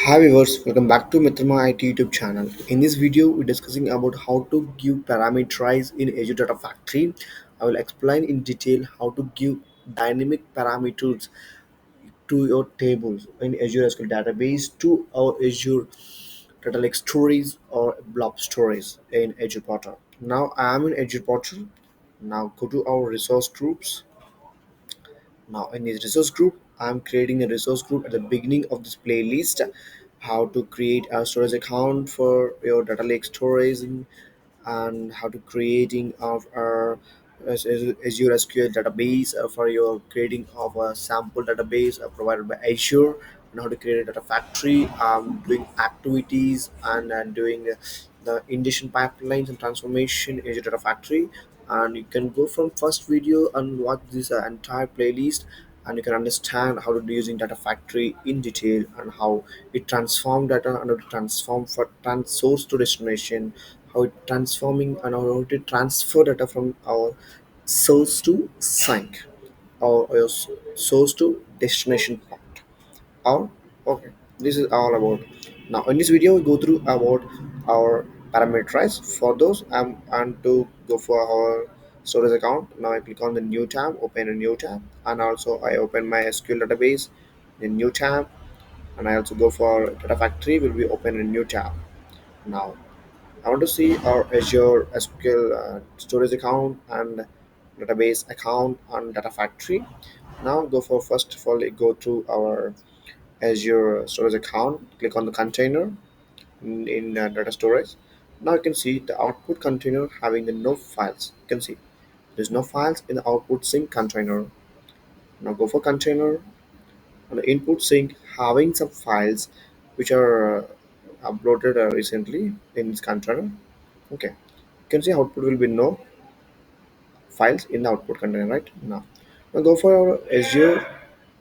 Hi viewers, welcome back to Mithramma IT YouTube channel. In this video, we're discussing about how to give parameterize in Azure Data Factory. I will explain in detail how to give dynamic parameters to your tables in Azure SQL database to our Azure Data Lake stories or blob stories in Azure Portal. Now I am in Azure Portal. Now go to our resource groups. Now in this resource group, I'm creating a resource group at the beginning of this playlist. How to create a storage account for your data lake storage and how to creating of our Azure SQL database for your creating of a sample database provided by Azure, and how to create a data factory, doing activities and doing the ingestion pipelines and transformation in Azure Data Factory. And you can go from first video and watch this entire playlist, and you can understand how to do using data factory in detail and how it transform data and how to transform for source to destination, how it transforming and how to transfer data from our source to sink or your source to destination point. Or okay, this is all about. Now in this video we go through about our parameterize. For those I'm and to go for our storage account. Now I click on the new tab, open a new tab, and also I open my SQL database in new tab, and I also go for data factory will be open in new tab. Now I want to see our Azure SQL storage account and database account on data factory. Now go for first of all go to our Azure storage account, click on the container in data storage. Now you can see the output container having the no files. You can see there's no files in the output sync container. Now go for container on the input sync having some files which are uploaded recently in this container. Okay, you can see output will be no files in the output container right now. Now go for our Azure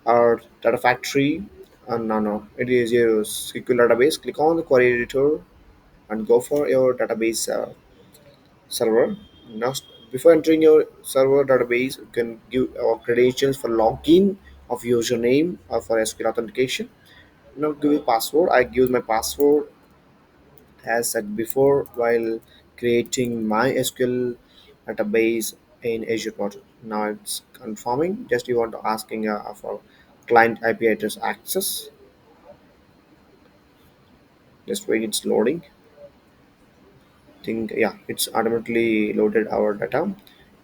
our data factory. No, it is your SQL database. Click on the query editor and go for your database server. Now, before entering your server database, you can give our credentials for login of username for SQL authentication. Now, give a password. I give my password as said before while creating my SQL database in Azure portal. Now it's confirming. Just you want to asking for client IP address access. Just wait, it's loading. Think yeah, it's automatically loaded our data. You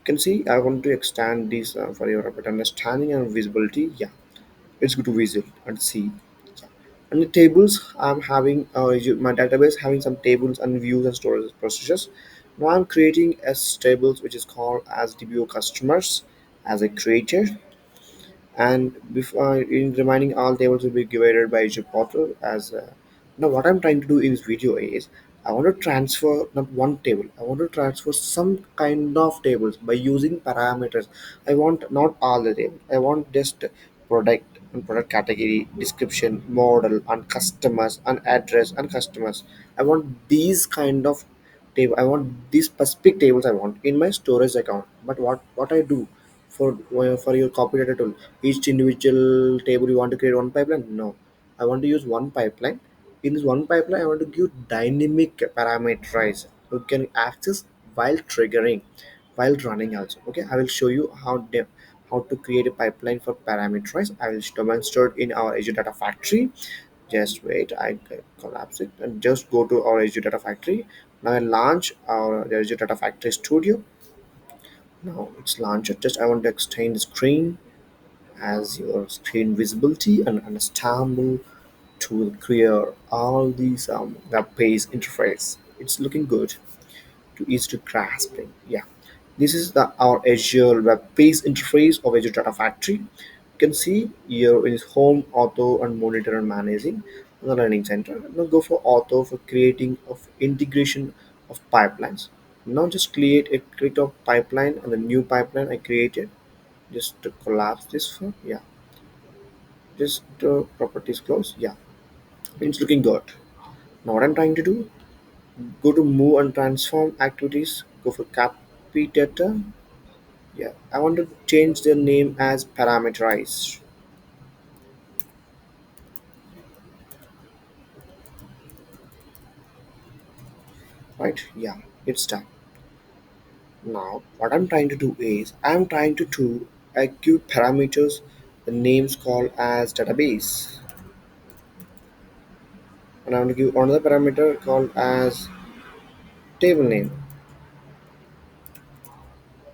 can see I want to extend this for your better understanding and visibility. Yeah, it's good to visit and see. Yeah. And the tables I'm having my database having some tables and views and storage procedures. Now I'm creating as tables which is called as DBO customers as a creator, and before in remaining all tables will be divided by Azure portal as now what I'm trying to do in this video is I want to transfer not one table, I want to transfer some kind of tables by using parameters. I want not all the tables, I want just product and product category description model and customers and address and customers. I want these kind of table, I want these specific tables I want in my storage account. But what I do for your copy data tool, each individual table you want to create one pipeline? No, I want to use one pipeline. In this one pipeline I want to give dynamic parameterize you can access while triggering while running also. Okay, I will show you how to create a pipeline for parameterize. I will demonstrate in our Azure Data Factory. Just wait, I collapse it and just go to our Azure Data Factory. Now I launch our Azure Data Factory Studio. Now it's launched. Just I want to extend the screen as your screen visibility and understandable to clear all these web page interface. It's looking good to easy to grasping. Yeah, this is the our Azure web page interface of Azure Data Factory. You can see here is home, auto, and monitor and managing the learning center. Now go for auto for creating of integration of pipelines. Now just create a pipeline and the new pipeline I created. Just to collapse this for yeah. Just properties close. Yeah, it's looking good. Now what I'm trying to do, go to move and transform activities, go for copy data. Yeah, I want to change the name as parameterized. right? Yeah, it's done. Now what I'm trying to do is I'm trying to do a few parameters, the names called as database, and I'm going to give another parameter called as table name.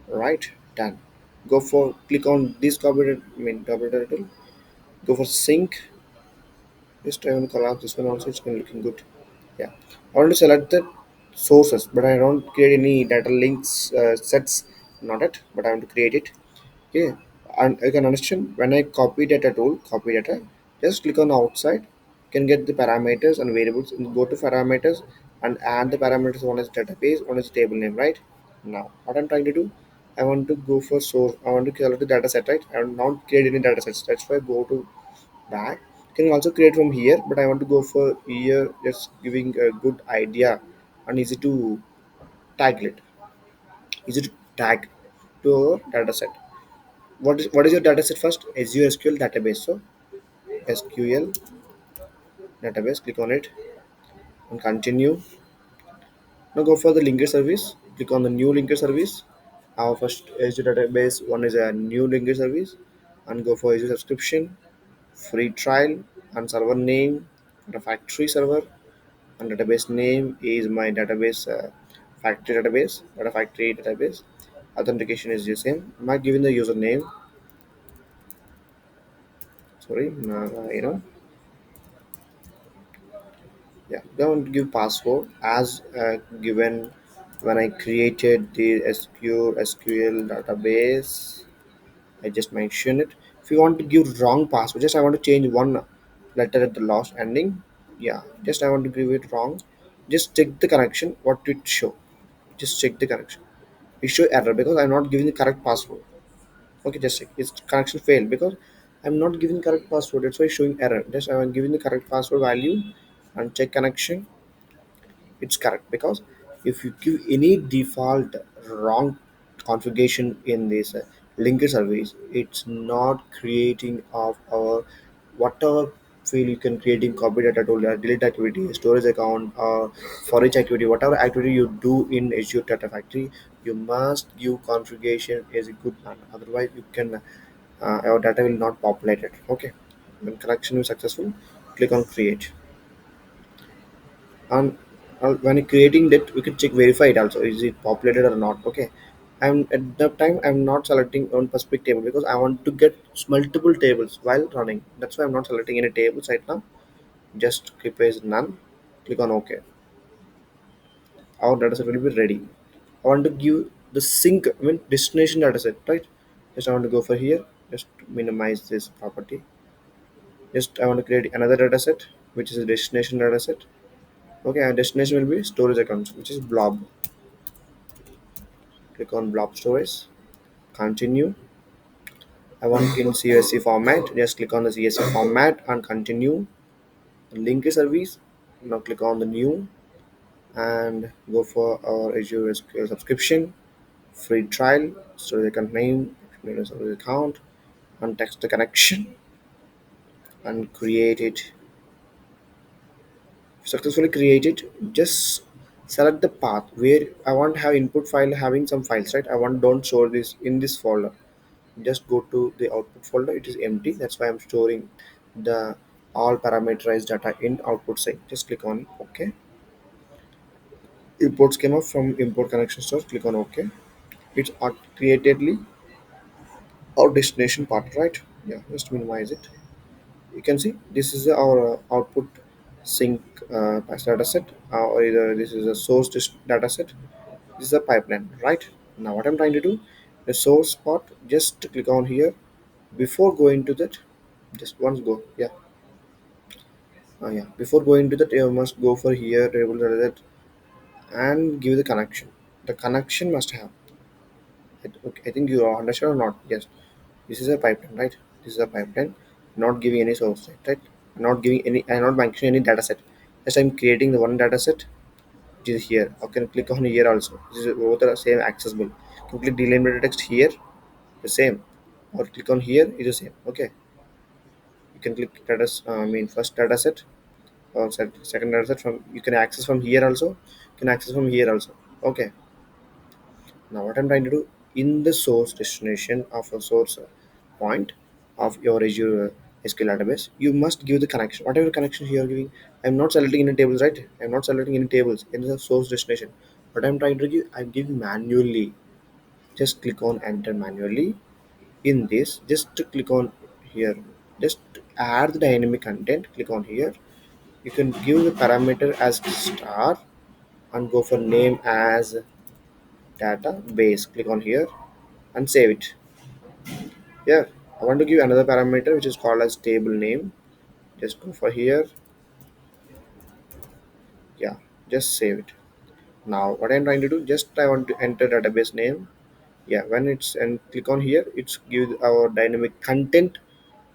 Right, done. Go for click on this copy title. Go for sync. Just I want to call out this one also. It's been looking good. Yeah, I want to select the sources, but I don't create any data links sets. Not it, but I want to create it. Okay, and you can understand when I copy data tool, copy data, just click on outside, you can get the parameters and variables and go to parameters and add the parameters. One is database, one is table name, right? Now, what I'm trying to do, I want to go for source, I want to select the data set, right? I will not create any data sets. That's why I go to back. You can also create from here, but I want to go for here, just giving a good idea and easy to tag it. Easy to tag to our data set. What is your data set first? Azure SQL database. So SQL database, click on it and continue. Now go for the linker service. Click on the new linker service. Our first Azure database one is a new linker service, and go for Azure subscription, free trial, and server name, the factory server, and database name is my database factory database, data factory database. Authentication is the same. Am I giving the username? Sorry, yeah, don't give password as given when I created the SQL database. I just mentioned it. If you want to give wrong password, just I want to change one letter at the last ending. Yeah, just I want to give it wrong. Just check the connection. What it show? Just check the connection. It show error because I'm not giving the correct password. Okay, just check. Its connection failed because I'm not giving correct password. That's why it's showing error. Just I'm giving the correct password value and check connection. It's correct because if you give any default wrong configuration in this linker service, it's not creating of our whatever field you can create in copy data tool, delete activity, storage account, or for each activity, whatever activity you do in Azure Data Factory, you must give configuration as a good manner. Otherwise, you can our data will not populate it. Okay, when connection is successful, click on create. And when you're creating that we can check verify it also is it populated or not. Okay, I'm at that time I'm not selecting one specific table because I want to get multiple tables while running. That's why I'm not selecting any tables right now. Just click as none, click on OK. Our data set will be ready. I want to give the sync, I mean destination data set, right? Just I want to go for here, just minimize this property. Just I want to create another data set which is a destination data set. Okay, and destination will be storage accounts, which is blob. Click on blob storage, continue. I want in CSV format, just click on the CSV format and continue. Link service, now click on the new and go for our Azure SQL subscription, free trial, storage account name, storage account, and text the connection and create it. Successfully created, just select the path where I want to have input file having some files, right? I want don't store this in this folder. Just go to the output folder, it is empty. That's why I'm storing the all parameterized data in output side. Just click on OK. Imports came up from import connection source. Click on OK. It's createdly our destination part, right? Yeah, just minimize it. You can see this is our output sync data set, or either this is a source data set. This is a pipeline, right? Now what I'm trying to do, the source part, just click on here. Before going to that, just once go, yeah. Yeah, before going to that, you must go for here table that and give the connection. The connection must have. Okay, I think you understand or not? Yes, this is a pipeline, right? This is a pipeline. Not giving any source set, right? Not giving any. I'm not mentioning any data set. Just I'm creating the one data set which is here. I can click on here also. This is both are same accessible. You can click delimited text here, the same, or click on here, it is the same. Okay, you can click data. I mean first data set. or second data set from you can access from here also, you can access from here also. Okay, now what I'm trying to do, in the source destination of a source point of your Azure SQL database, you must give the connection, whatever connection you are giving. I'm not selecting any tables, right? I'm not selecting any tables in the source destination. What I'm trying to give, I'm giving manually. Just click on enter manually. In this, just to click on here, just add the dynamic content, click on here. You can give the parameter as star and go for name as database, click on here and save it. Yeah, I want to give another parameter which is called as table name. Just go for here. Yeah, just save it. Now what I'm trying to do, just I want to enter database name. Yeah, when it's and click on here, it's give our dynamic content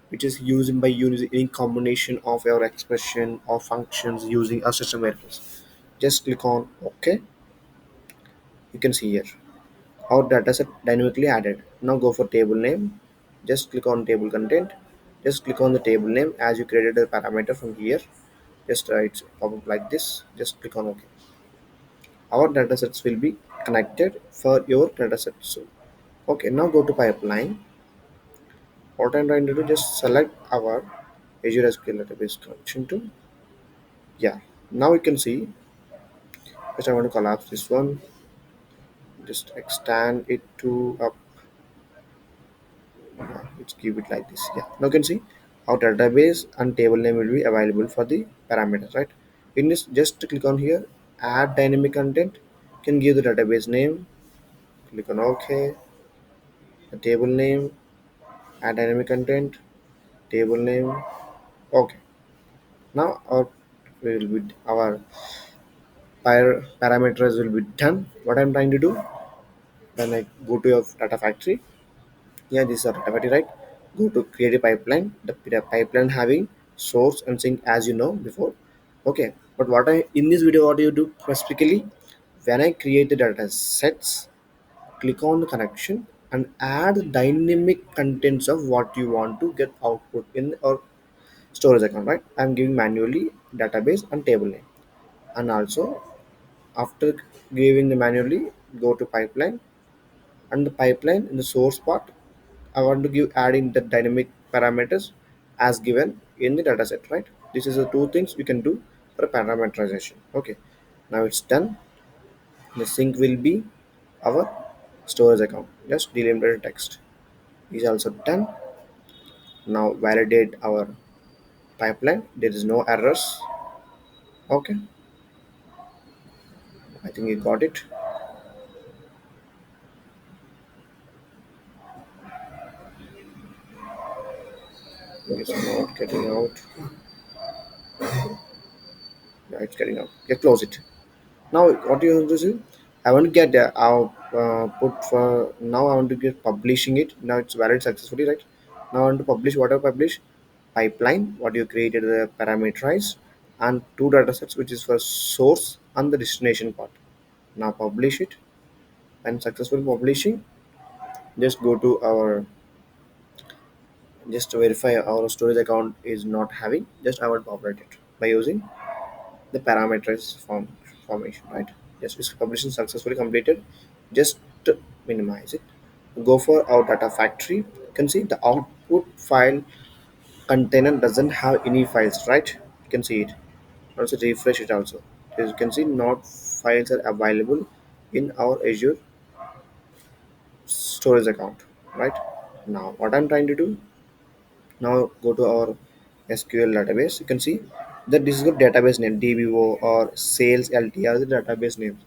which is used by using any combination of our expression or functions using a system variables. Just click on OK. You can see here our dataset dynamically added. Now go for table name. Just click on table content. Just click on the table name as you created a parameter from here. Just it's pop up like this. Just click on OK. Our datasets will be connected for your dataset. So okay, now go to pipeline. What I'm trying to do, just select our Azure SQL database connection to. Yeah, now you can see. Just I want to collapse this one. Just extend it to up. Let's keep it like this. Yeah, now you can see our database and table name will be available for the parameters, right? In this, just click on here, add dynamic content. You can give the database name. Click on OK. The table name, add dynamic content, table name. Okay. Now our parameters will be done. What I'm trying to do, when I go to your data factory, yeah, this is a data factory, right? Go to create a pipeline. The pipeline having source and sink as you know before. Okay, but what I in this video, what do you do specifically? When I create the data sets, click on the connection and add dynamic contents of what you want to get output in or storage account, right? I'm giving manually database and table name, and also after giving the manually, go to pipeline, and the pipeline in the source part I want to give adding the dynamic parameters as given in the dataset, right? This is the two things we can do for parameterization. Okay, now it's done. The sync will be our storage account. Just delimited text is also done. Now validate our pipeline. There is no errors. Okay, I think you got it. It's not getting out. Yeah, it's getting out. Yeah, close it. Now what you want to do? I want to get put for now. I want to get publishing it. Now it's valid successfully, right? Now I want to publish what I publish pipeline. What you created the parameterized and two data sets, which is for source and the destination part. Now publish it and successful publishing. Just go to our just to verify our storage account is not having. Just I want to operate it by using the parameters formation, right? Just is publishing successfully completed. Just to minimize it, go for our data factory. You can see the output file container doesn't have any files, right? You can see it. Also refresh it also. As you can see, not files are available in our Azure storage account, right? Now what I'm trying to do, now go to our SQL database. You can see that this is the database name DBO or sales LT are the database names.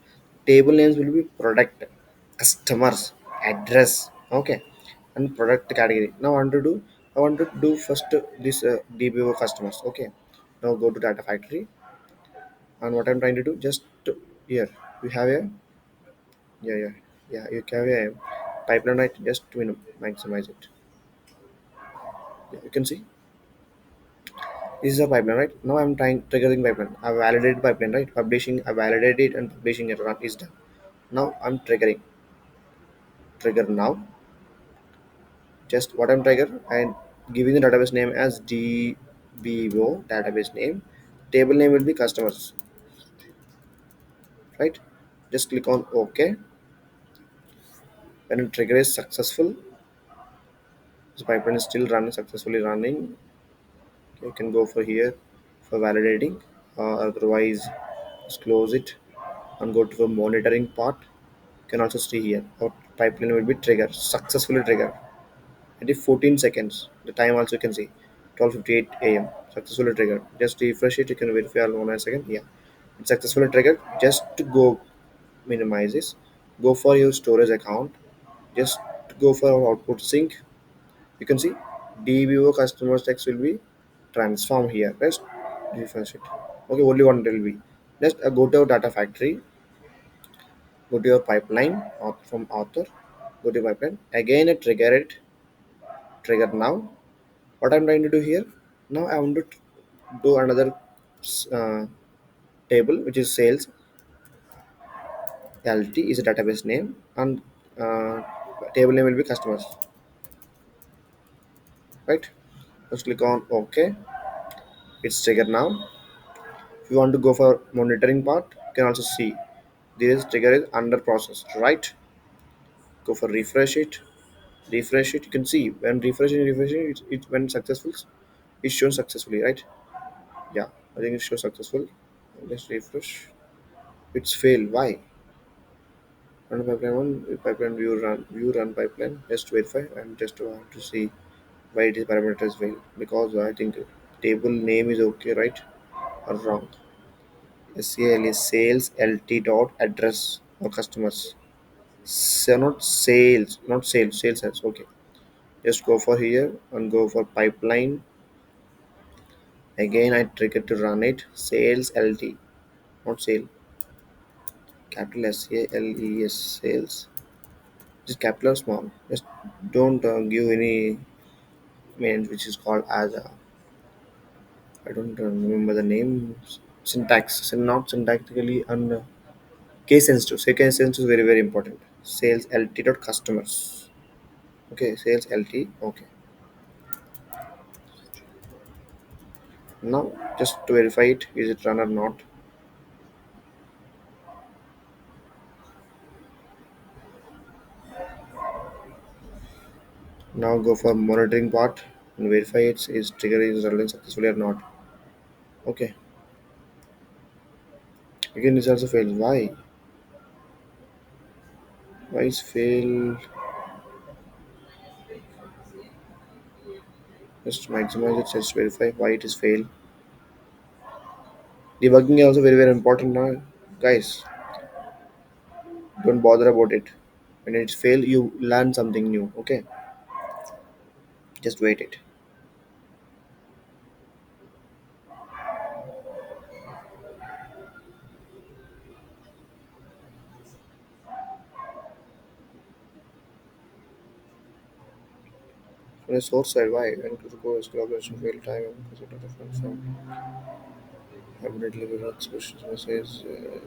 Table names will be product, customers, address, okay, and product category. Now I want to do first this DBO customers. Okay, now go to data factory, and what I'm trying to do, just here we have a yeah you have a pipeline, right? Just to maximize it. Yeah, you can see this is a pipeline, right? Now I'm trying triggering pipeline. I validated pipeline, right? Publishing, I validated it and publishing it is done. Now I'm triggering. Trigger now. Just what I'm trigger and giving the database name as DBO database name. Table name will be customers, right? Just click on OK. When the trigger is successful, this pipeline is still running, successfully running. You can go for here for validating, otherwise just close it and go to the monitoring part. You can also see here our pipeline will be triggered, successfully triggered. It is 14 seconds. The time also you can see 12:58 a.m. successfully triggered. Just refresh it. You can verify all 1 second. Yeah, it's successfully triggered. Just to go minimize this, go for your storage account. Just go for our output sync. You can see DBO customers text will be transformed here. Just refresh it. Okay, only one will be. Just go to your data factory. Go to your pipeline from author. Go to pipeline. Again, trigger it. Trigger now. What I'm trying to do here now, I want to do another uh, table which is sales lt is a database name, and table name will be customers, right? Just click on OK. It's triggered now. If you want to go for monitoring part, you can also see this trigger is under process, right? Go for refresh it. You can see when refreshing it when successful, it's shown successfully, right? Yeah, I think it shows successful. Let's refresh. It's failed. Why? Run pipeline one, pipeline view run pipeline. Just verify and just want to see why it is parameters fail, because I think table name is okay, right, or wrong. SAL is sales LT dot address or customers. So not sales, not sales. Sales as okay. Just go for here and go for pipeline. Again, I trigger to run it. Sales LT, not sale. Capital SALES sales. Just capital or small. Just don't give any means which is called as a, I don't remember the name, syntax, not syntactically, and case sensitive. Say case sensitive is very very important. Sales LT dot customers. Okay, sales LT. Okay. Now just to verify it, is it run or not? Now go for monitoring part and verify it is trigger is running successfully or not. Okay. Again, this also failed. Why? Why is fail? Just maximize it. Just verify why it is fail. Debugging is also very very important now, guys. Don't bother about it. When it's fail, you learn something new. Okay, just wait it. From the source side, why? When to go is collaboration fail time because it different from hybrid level expressions message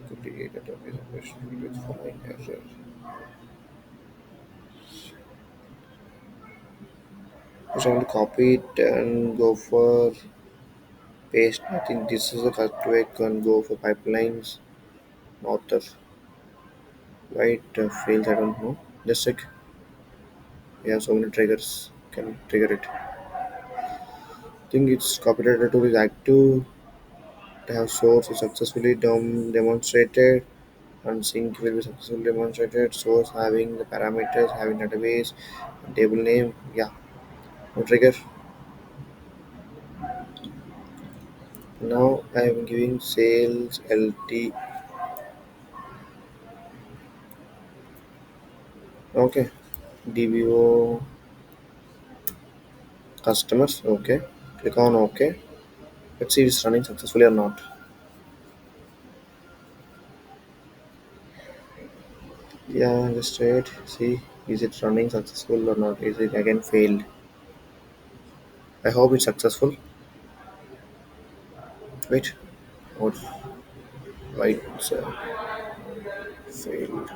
could be a database operation with following error. Just want to copy it and go for paste. I think this is a correct way. Can go for pipelines. Author. Why it fails? I don't know. Just check. We have so many triggers. Can trigger it. I think its copyright tool is active. To have source is successfully demonstrated, and sync will be successfully demonstrated. Source having the parameters, having database, table name. Yeah, no trigger. Now I am giving sales LT. Okay, DBO customers. Okay, click on OK. Let's see if it's running successfully or not. Yeah, just wait. See, is it running successful or not? Is it again failed? I hope it's successful. Wait, what? Why it's failed?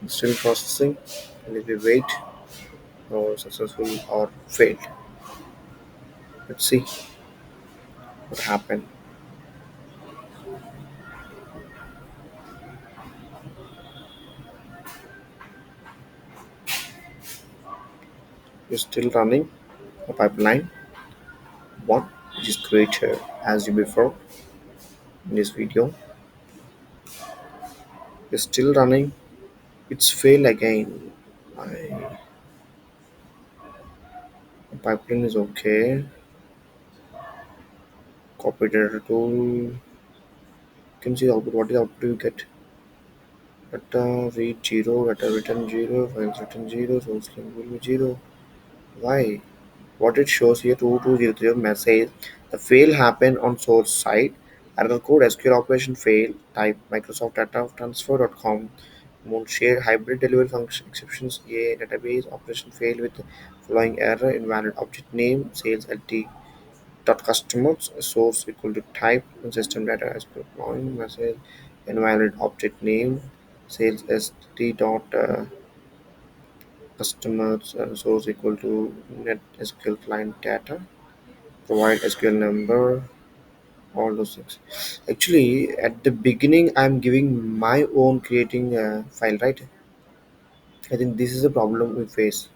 Still processing. Let me wait or successful or failed. Let's see what happened. You're still running a pipeline one which is created as you before in this video. You're still running. It's fail again. My pipeline is okay. Copy data tool. You can see the output. What is the output you get? Data read 0, data written 0, files written 0, source link will be 0. Why? What it shows here 2203 message. The fail happened on source side. Error code SQL operation fail. Type Microsoft Data Transfer.com. Won't share hybrid delivery function exceptions. A database operation fail with following error invalid object name sales LT dot customers source equal to type and system data as per following message invalid object name sales st dot customers source equal to net SQL client data provide SQL number, all those things. Actually, at the beginning, I'm giving my own creating a file, right? I think this is a problem we face.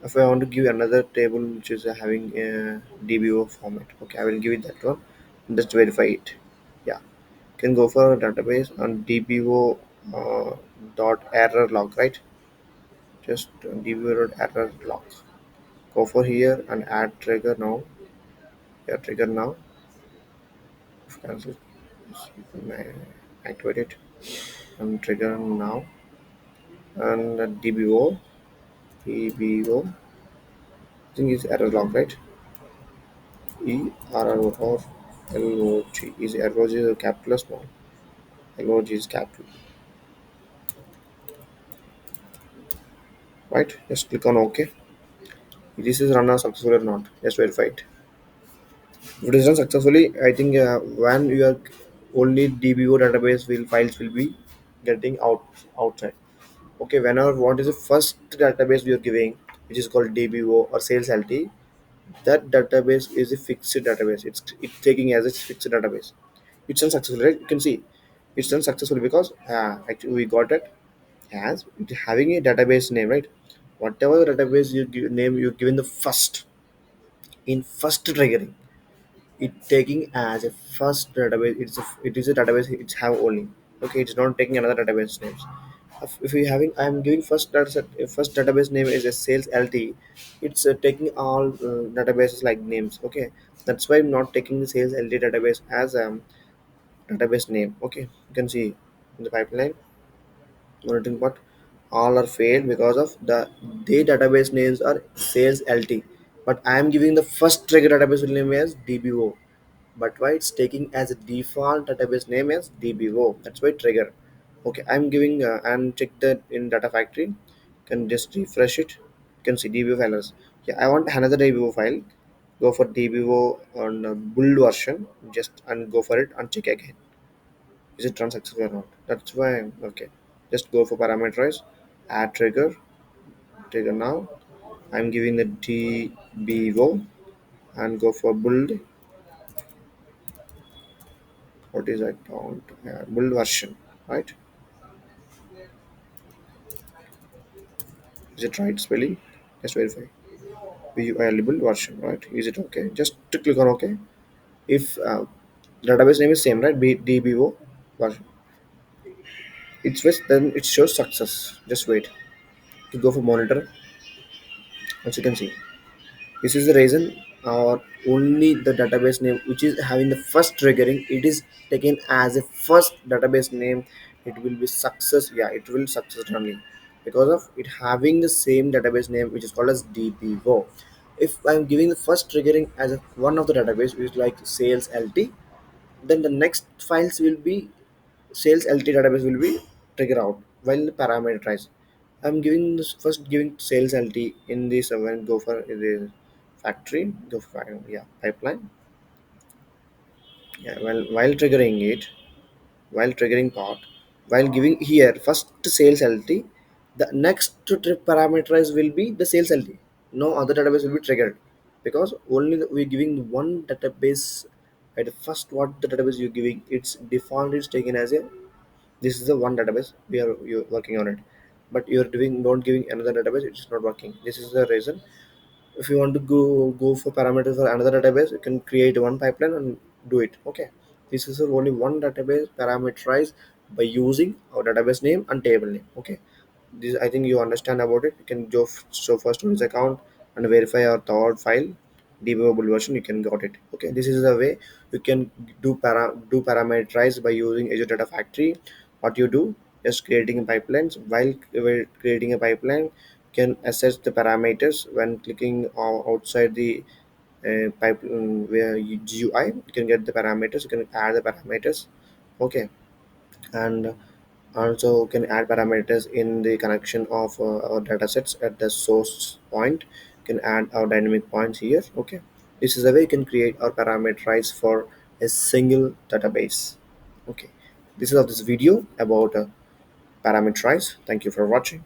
If I want to give another table which is having a DBO format, okay, I will give it that one. Just verify it. Yeah, can go for a database on DBO dot error log, right? Just DBO dot error log. Go for here and add trigger now. Yeah, trigger now. Cancel. Activate it and trigger now and DBO I think is error log, right? ERRO or LOG is error is a capital or small. LOG is capital, right? Just click on OK. This is run successful or not, just verify it. If it is done successfully, I think when you are only DBO database will files will be getting outside. Okay, whenever what is the first database we are giving, which is called DBO or sales LT, that database is a fixed database. It's taking as a fixed database. It's done successfully, right? You can see it's done successfully because actually we got it as it having a database name, right? Whatever database you give name you given the first in first triggering, it taking as a first database. It is a database it's have only. Okay, it's not taking another database names. If we having I'm giving first data set first database name is a sales LT, it's taking all databases like names. Okay, that's why I'm not taking the sales LT database as database name. Okay, you can see in the pipeline monitoring part all are failed because of the they database names are sales LT, but I am giving the first trigger database name as DBO, but why it's taking as a default database name as DBO. That's why trigger. Okay, I'm giving and check that in data factory. Can just refresh it. You can see DBO files. Yeah, I want another DBO file. Go for DBO on build version. Just and go for it and check again. Is it run successful or not? That's why okay. Just go for parameterize, add trigger, trigger now. I'm giving the DBO and go for build. What is that? Build version, right? Is it right spelling? Just verify. View available version, right? Is it okay? Just to click on OK. If database name is same, right? DBO version. It's with then it shows success. Just wait. To go for monitor, as you can see. This is the reason only the database name which is having the first triggering, it is taken as a first database name. It will be success. Yeah, it will success only because of it having the same database name which is called as DBO. If I'm giving the first triggering as one of the database which is like sales LT, then the next files will be sales LT database will be trigger out while parameterize. I'm giving this first giving sales LT in this when go for the factory, go for yeah pipeline. Yeah, while triggering it, while triggering part, while giving here first sales LT, the next to parameterize will be the sales LT. No other database will be triggered, because only we're giving one database. At first, what the database you're giving, its default is taken as a, this is the one database we are you working on it, but you're doing not giving another database, it's not working. This is the reason. If you want to go for parameters for another database, you can create one pipeline and do it. Okay, this is only one database parameterized by using our database name and table name. Okay, this, I think you understand about it. You can go so first on this account and verify our third file debuggable version, you can got it. Okay, this is the way you can do parameterize by using Azure Data Factory. What you do is creating pipelines. While we're creating a pipeline, you can assess the parameters when clicking outside the pipeline where GUI. You can get the parameters, you can add the parameters. Okay, and also can add parameters in the connection of our datasets at the source point. You can add our dynamic points here. Okay, this is the way you can create or parameterize for a single database. Okay, this is of this video about parameterize. Thank you for watching.